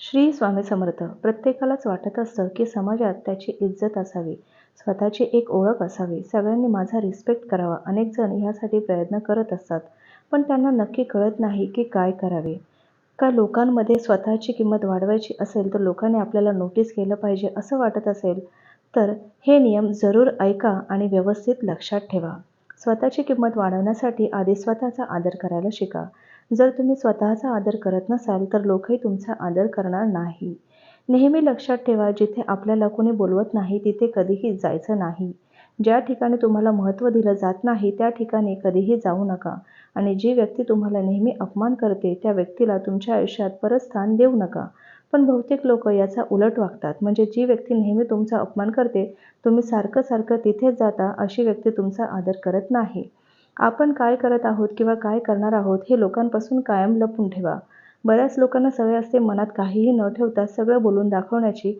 श्री स्वामी समर्थ. प्रत्येकालाच वाटत असतं की समाजात त्याची इज्जत असावी, स्वतःची एक ओळख असावी, सगळ्यांनी माझा रिस्पेक्ट करावा. अनेक जण ह्यासाठी प्रयत्न करत असतात, पण त्यांना नक्की कळत नाही की काय करावे. का लोकांमध्ये स्वतःची किंमत वाढवायची असेल तर लोकांनी आपल्याला नोटीस केलं पाहिजे असं वाटत असेल तर हे नियम जरूर ऐका आणि व्यवस्थित लक्षात ठेवा. स्वतःची किंमत वाढवण्यासाठी आधी स्वतःचा आदर करायला शिका. जर तुम्ही स्वतःचा आदर करत नसाल तर लोकही तुमचा आदर करणार नाही. नेहमी लक्षात ठेवा, जिथे आपल्याला कोणी बोलवत नाही तिथे कधीही जायचं नाही. ज्या ठिकाणी तुम्हाला महत्त्व दिलं जात नाही त्या ठिकाणी कधीही जाऊ नका. आणि जी व्यक्ती तुम्हाला नेहमी अपमान करते त्या व्यक्तीला तुमच्या आयुष्यात परत स्थान देऊ नका. पण बहुतेक लोक याचा उलट वागतात. म्हणजे जी व्यक्ती नेहमी तुमचा अपमान करते, तुम्ही सारखं सारखं तिथेच जाता, अशी व्यक्ती तुमचा आदर करत नाही. आपण काय करत आहोत किंवा काय करणार आहोत हे लोकांपासून कायम लपवून ठेवा. बऱ्याच लोकांना सवय असते मनात काहीही न ठेवता सगळं बोलून दाखवण्याची.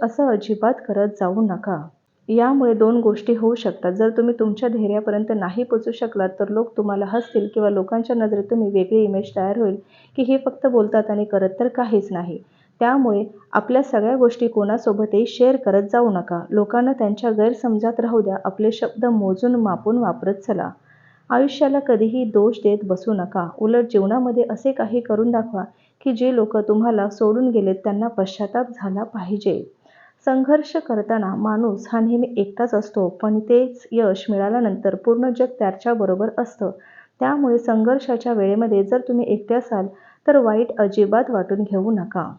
असं अजिबात करत जाऊ नका. यामुळे दोन गोष्टी होऊ शकतात. जर तुम्ही तुमच्या ध्येयापर्यंत नाही पोहोचू शकलात तर लोक तुम्हाला हसतील किंवा लोकांच्या नजरेत तुम्ही वेगळी इमेज तयार होईल की हे फक्त बोलतात आणि करत तर काहीच नाही. त्यामुळे आपल्या सगळ्या गोष्टी कोणासोबतही शेअर करत जाऊ नका. लोकांना त्यांच्या गैरसमजात राहू द्या. आपले शब्द मोजून मापून वापरत चला. आयुष्याला कधीही दोष देत बसू नका. उलट जीवनामध्ये असे काही करून दाखवा की जे लोक तुम्हाला सोडून गेलेत त्यांना पश्चाताप झाला पाहिजे. संघर्ष करताना माणूस हा नेहमी एकटाच असतो, पण तेच यश मिळाल्यानंतर पूर्ण जग त्याच्याबरोबर असतं. त्यामुळे संघर्षाच्या वेळेमध्ये जर तुम्ही एकटे असाल तर वाईट अजिबात वाटून घेऊ नका.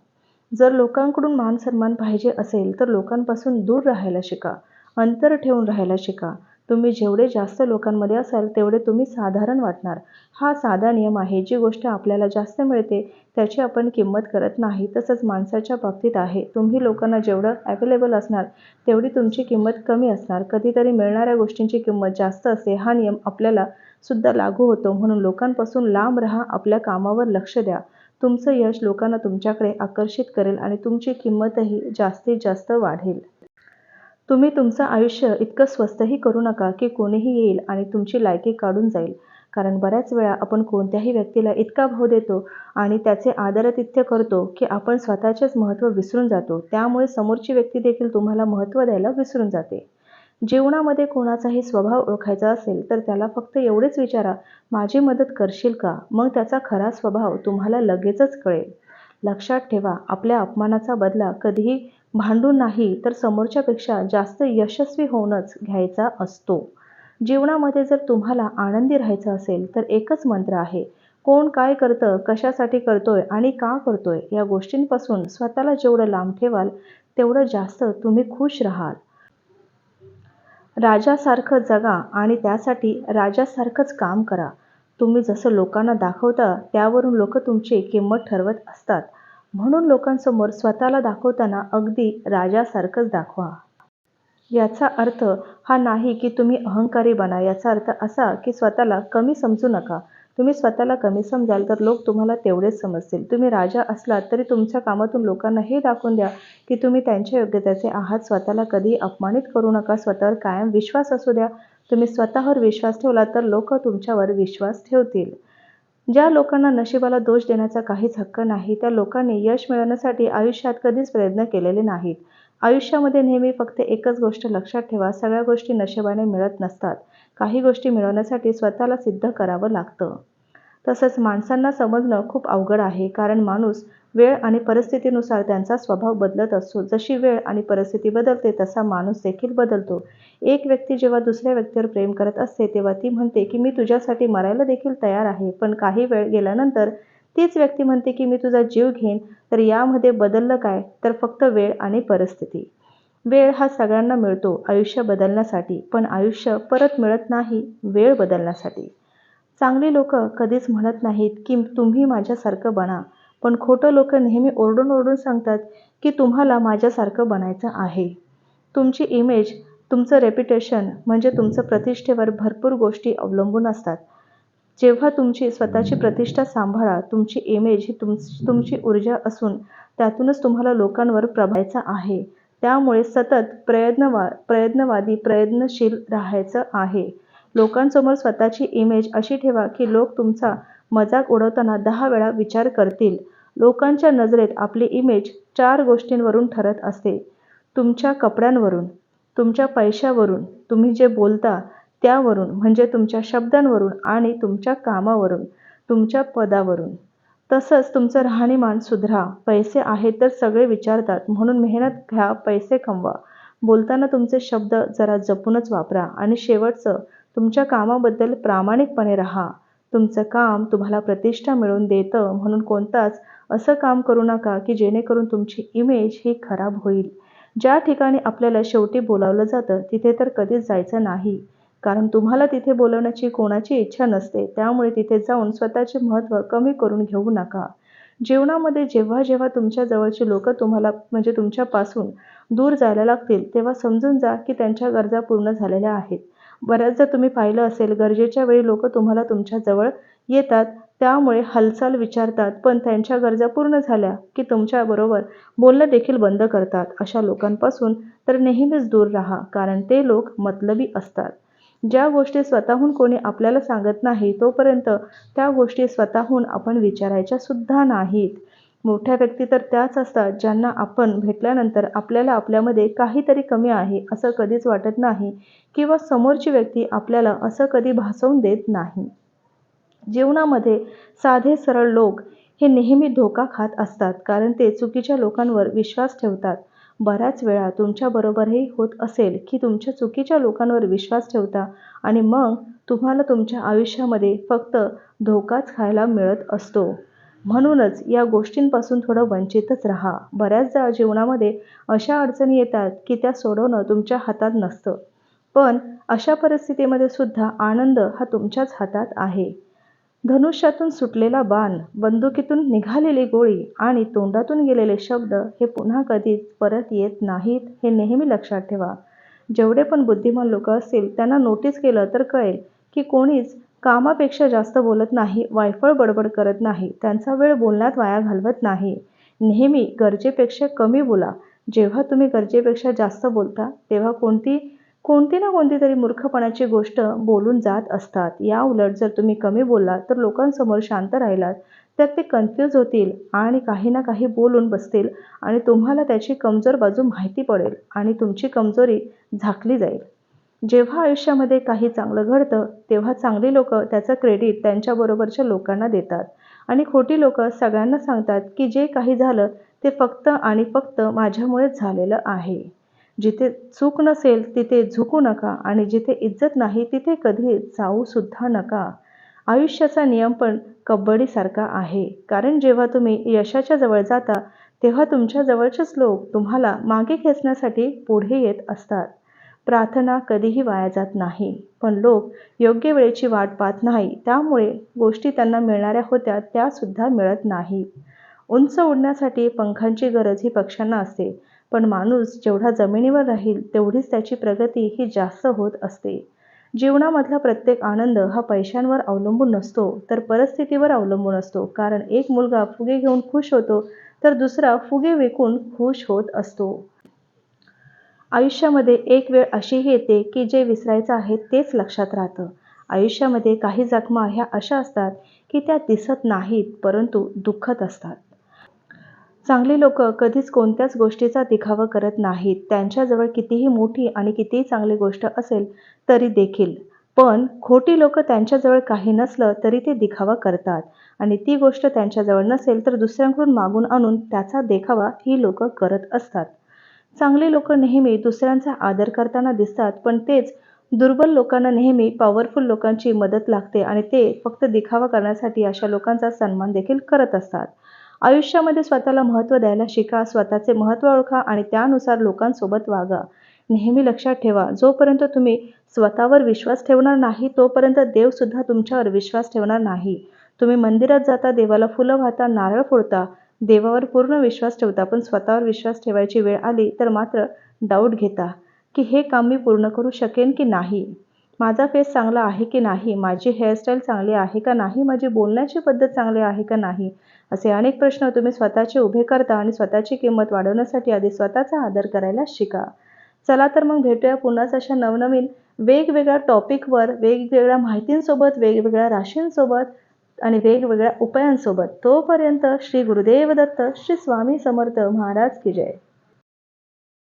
जर लोकांकडून मान सन्मान पाहिजे असेल तर लोकांपासून दूर राहायला शिका. अंतर ठेवून राहायला शिका. तुम्ही जेवढे जास्त लोकांमध्ये असाल तेवढे तुम्ही साधारण वाटणार. हा साधा नियम आहे. जी गोष्ट आपल्याला जास्त मिळते त्याची आपण किंमत करत नाही. तसंच माणसाच्या बाबतीत आहे. तुम्ही लोकांना जेवढं अवेलेबल असणार तेवढी तुमची किंमत कमी असणार. कधीतरी मिळणाऱ्या गोष्टींची किंमत जास्त असते. हा नियम आपल्याला सुद्धा लागू होतो. म्हणून लोकांपासून लांब राहा. आपल्या कामावर लक्ष द्या. तुमचं यश लोकांना तुमच्याकडे आकर्षित करेल आणि तुमची किंमतही जास्तीत जास्त वाढेल. तुम्ही तुमचं आयुष्य इतकं स्वस्तही करू नका की कोणीही येईल आणि तुमची लायकी काढून जाईल. कारण बऱ्याच वेळा आपण कोणत्याही व्यक्तीला इतका भाव देतो आणि त्याचे आदरातिथ्य करतो की आपण स्वतःचेच महत्त्व विसरून जातो. त्यामुळे समोरची व्यक्ती देखील तुम्हाला महत्त्व द्यायला विसरून जाते. जीवनामध्ये कोणाचाही स्वभाव ओळखायचा असेल तर त्याला फक्त एवढेच विचारा, माझी मदत करशील का? मग त्याचा खरा स्वभाव तुम्हाला लगेचच कळेल. लक्षात ठेवा, आपल्या अपमानाचा बदला कधीही भांडून नाही तर समोरच्यापेक्षा जास्त यशस्वी होऊनच घ्यायचा असतो. जीवनामध्ये जर तुम्हाला आनंदी राहायचं असेल तर एकच मंत्र आहे. कोण काय करतं, कशासाठी करतोय आणि का करतोय या गोष्टींपासून स्वतःला जेवढं लांब ठेवाल तेवढं जास्त तुम्ही खुश राहाल. राजासारखं जगा आणि त्यासाठी राजासारखंच काम करा. तुम्ही जसं लोकांना दाखवता त्यावरून लोक तुमची किंमत ठरवत असतात. म्हणून लोकांसमोर स्वतःला दाखवताना अगदी राजासारखंच दाखवा. याचा अर्थ हा नाही की तुम्ही अहंकारी बना. याचा अर्थ असा की स्वतःला कमी समजू नका. तुम्ही स्वतःला कमी समजाल तर लोक तुम्हाला तेवढेच समजतील. तुम्ही राजा असलात तरी तुमच्या कामातून लोकांना हे दाखवून द्या की तुम्ही त्यांच्या योग्यतेचे आहात. स्वतःला कधीही अपमानित करू नका. स्वतःवर कायम विश्वास असू द्या. तुम्ही स्वतःवर विश्वास ठेवला तर लोक तुमच्यावर विश्वास ठेवतील. ज्या लोकांना नशिबाला दोष देण्याचा काहीच हक्क नाही त्या लोकांनी यश मिळवण्यासाठी आयुष्यात कधीच प्रयत्न केलेले नाहीत. आयुष्यामध्ये नेहमी फक्त एकच गोष्ट लक्षात ठेवा, सगळ्या गोष्टी नशिबाने मिळत नसतात. काही गोष्टी मिळवण्यासाठी स्वतःला सिद्ध करावं लागतं. तसंच माणसांना समजणं खूप अवघड आहे. कारण माणूस वेळ आणि परिस्थितीनुसार त्यांचा स्वभाव बदलत असतो. जशी वेळ आणि परिस्थिती बदलते तसा माणूस देखील बदलतो. एक व्यक्ती जेव्हा दुसऱ्या व्यक्तीवर प्रेम करत असते तेव्हा ती म्हणते की मी तुझ्यासाठी मरायला देखील तयार आहे. पण काही वेळ गेल्यानंतर तीच व्यक्ती म्हणते की मी तुझा जीव घेईन. तर यामध्ये बदललं काय? तर फक्त वेळ आणि परिस्थिती. वेळ हा सगळ्यांना मिळतो आयुष्य बदलण्यासाठी, पण आयुष्य परत मिळत नाही वेळ बदलण्यासाठी. चांगली लोक कधीच म्हणत नाहीत की तुम्ही माझ्यासारखं बना. पण खोटं लोक नेहमी ओरडून ओरडून सांगतात की तुम्हाला माझ्यासारखं बनायचं आहे. तुमची इमेज, तुमचं रेप्युटेशन म्हणजे तुमचं प्रतिष्ठेवर भरपूर गोष्टी अवलंबून असतात. जेव्हा तुमची स्वतःची प्रतिष्ठा सांभाळा. तुमची इमेज ही तुमची ऊर्जा असून त्यातूनच तुम्हाला लोकांवर प्रभावायचं आहे. त्यामुळे सतत प्रयत्नवादी, प्रयत्नशील राहायचं आहे. लोकांसमोर स्वतःची इमेज अशी ठेवा की लोक तुमचा मजाक उडवताना 10 वेळा विचार करतील. लोकांच्या नजरेत आपली इमेज 4 गोष्टींवरून ठरत असते. तुमच्या कपड्यांवरून, तुमच्या पैशावरून, तुम्ही जे बोलता त्यावरून म्हणजे तुमच्या शब्दांवरून आणि तुमच्या कामावरून, तुमच्या पदावरून. तसंच तुमचं राहणीमान सुधरा. पैसे आहेत तर सगळे विचारतात म्हणून मेहनत घ्या, पैसे कमवा. बोलताना तुमचे शब्द जरा जपूनच वापरा आणि शेवटचं तुमच्या कामाबद्दल प्रामाणिकपणे राहा. तुमचं काम तुम्हाला प्रतिष्ठा मिळवून देतं म्हणून कोणताच असं काम करू नका की जेणेकरून तुमची इमेज ही खराब होईल. ज्या ठिकाणी आपल्याला शेवटी बोलावलं जातं तिथे तर कधीच जायचं नाही. कारण तुम्हाला तिथे बोलवण्याची कोणाची इच्छा नसते. त्यामुळे तिथे जाऊन स्वतःचे महत्त्व कमी करून घेऊ नका. जीवनामध्ये जेव्हा जेव्हा तुमच्या जवळची लोकं तुम्हाला म्हणजे तुमच्यापासून दूर जायला लागतील तेव्हा समजून जा की त्यांच्या गरजा पूर्ण झालेल्या आहेत. बऱ्याचदा तुम्ही पाहिलं असेल गरजेच्या वेळी लोकं तुम्हाला तुमच्या जवळ येतात. त्यामुळे हालचाल विचारतात पण त्यांच्या गरजा पूर्ण झाल्या की तुमच्याबरोबर बोलणं देखील बंद करतात. अशा लोकांपासून तर नेहमीच दूर राहा कारण ते लोक मतलबी असतात. ज्या गोष्टी स्वतःहून कोणी आपल्याला सांगत नाही तोपर्यंत त्या गोष्टी स्वतःहून आपण विचारायच्या सुद्धा नाहीत. मोठ्या व्यक्ती तर त्याच असतात ज्यांना आपण भेटल्यानंतर आपल्याला आपल्यामध्ये काहीतरी कमी आहे असं कधीच वाटत नाही किंवा समोरची व्यक्ती आपल्याला असं कधी भासवून देत नाही. जीवनामध्ये साधे सरळ लोक हे नेहमी धोका खात असतात कारण ते चुकीच्या लोकांवर विश्वास ठेवतात. बऱ्याच वेळा तुमच्याबरोबरही होत असेल की तुमच्या चुकीच्या लोकांवर विश्वास ठेवता आणि मग तुम्हाला तुमच्या आयुष्यामध्ये फक्त धोकाच खायला मिळत असतो. म्हणूनच या गोष्टींपासून थोडं वंचितच राहा. बऱ्याचदा जीवनामध्ये अशा अडचणी येतात की त्या सोडवणं तुमच्या हातात नसतं. पण अशा परिस्थितीमध्ये सुद्धा आनंद हा तुमच्याच हातात आहे. धनुष्यातून सुटलेला बाण, बंदुकीतून निघालेली गोळी आणि तोंडातून गेलेले शब्द हे पुन्हा कधीच परत येत नाहीत हे नेहमी लक्षात ठेवा. जेवढे पण बुद्धिमान लोकं असतील त्यांना नोटीस केलं तर कळेल की कोणीच कामापेक्षा जास्त बोलत नाही, वायफळ बडबड करत नाही, त्यांचा वेळ बोलण्यात वाया घालवत नाही. नेहमी गरजेपेक्षा कमी बोला. जेव्हा तुम्ही गरजेपेक्षा जास्त बोलता तेव्हा कोणती ना कोणती तरी मूर्खपणाची गोष्ट बोलून जात असतात. याउलट जर तुम्ही कमी बोललात तर लोकांसमोर शांत राहिलात तर ते कन्फ्यूज होतील आणि काही ना काही बोलून बसतील आणि तुम्हाला त्याची कमजोर बाजू माहिती पडेल आणि तुमची कमजोरी झाकली जाईल. जेव्हा आयुष्यामध्ये काही चांगलं घडतं तेव्हा चांगली लोकं त्याचं क्रेडिट त्यांच्याबरोबरच्या लोकांना देतात आणि खोटी लोकं सगळ्यांना सांगतात की जे काही झालं ते फक्त आणि फक्त माझ्यामुळेच झालेलं आहे. जिथे चूक नसेल तिथे झुकू नका आणि जिथे इज्जत नाही तिथे कधी जाऊ सुद्धा नका. आयुष्याचा नियम पण कबड्डीसारखा आहे. कारण जेव्हा तुम्ही यशाच्या जवळ जाता तेव्हा तुमच्या जवळचेच लोक तुम्हाला मागे खेचण्यासाठी पुढे येत असतात. प्रार्थना कधीही वाया जात नाही. पण लोक योग्य वेळेची वाट पाहत नाही. त्यामुळे गोष्टी त्यांना मिळणाऱ्या होत्या त्या सुद्धा मिळत नाहीत. उंच उडण्यासाठी पंखांची गरज ही पक्ष्यांना असते. पण माणूस जेवढा जमिनीवर राहील तेवढीच त्याची प्रगती ही जास्त होत असते. जीवनामधला प्रत्येक आनंद हा पैशांवर अवलंबून नसतो तर परिस्थितीवर अवलंबून असतो. कारण एक मुलगा फुगे घेऊन खुश होतो तर दुसरा फुगे विकून खुश होत असतो. आयुष्यामध्ये एक वेळ अशीही येते की जे विसरायचं आहे तेच लक्षात राहतं. आयुष्यामध्ये काही जखमा ह्या अशा असतात की त्या दिसत नाहीत परंतु दुःखत असतात. चांगली लोकं कधीच कोणत्याच गोष्टीचा दिखावा करत नाहीत. त्यांच्याजवळ कितीही मोठी आणि कितीही चांगली गोष्ट असेल तरी देखील. पण खोटी लोकं त्यांच्याजवळ काही नसलं तरी ते दिखावा करतात आणि ती गोष्ट त्यांच्याजवळ नसेल तर दुसऱ्यांकडून मागून आणून त्याचा देखावा ही लोकं करत असतात. चांगली लोकं नेहमी दुसऱ्यांचा आदर करताना दिसतात पण तेच दुर्बल लोकांना नेहमी पॉवरफुल लोकांची मदत लागते आणि ते फक्त दिखावा करण्यासाठी अशा लोकांचा सन्मान देखील करत असतात. आयुष्यामध्ये स्वतःला महत्त्व द्यायला शिका, स्वतःचे महत्त्व ओळखा आणि त्यानुसार लोकांसोबत वागा. नेहमी लक्षात ठेवा, जोपर्यंत तुम्ही स्वतःवर विश्वास ठेवणार नाही तोपर्यंत देवसुद्धा तुमच्यावर विश्वास ठेवणार नाही. तुम्ही मंदिरात जाता, देवाला फुलं वाहता, नारळ फोडता, देवावर पूर्ण विश्वास ठेवता पण स्वतःवर विश्वास ठेवायची वेळ आली तर मात्र डाऊट घेता की हे काम मी पूर्ण करू शकेन की नाही? माझा फेस चांगला आहे की नाही? माझी हेअरस्टाईल चांगली आहे का नाही? माझी बोलण्याची पद्धत चांगली आहे का नाही? असे अनेक प्रश्न तुम्ही स्वतःचे उभे करता आणि स्वतःची किंमत वाढवण्यासाठी आधी स्वतःचा आदर करायला शिका. चला तर मग भेटूया पुन्हाच अशा नवनवीन वेगवेगळ्या टॉपिकवर, वेगवेगळ्या माहितींसोबत, वेगवेगळ्या राशींसोबत. आणि वेगवेगळ्या उपायांसोबत. तोपर्यंत श्री गुरुदेव दत्त, श्री स्वामी समर्थ महाराज की जय.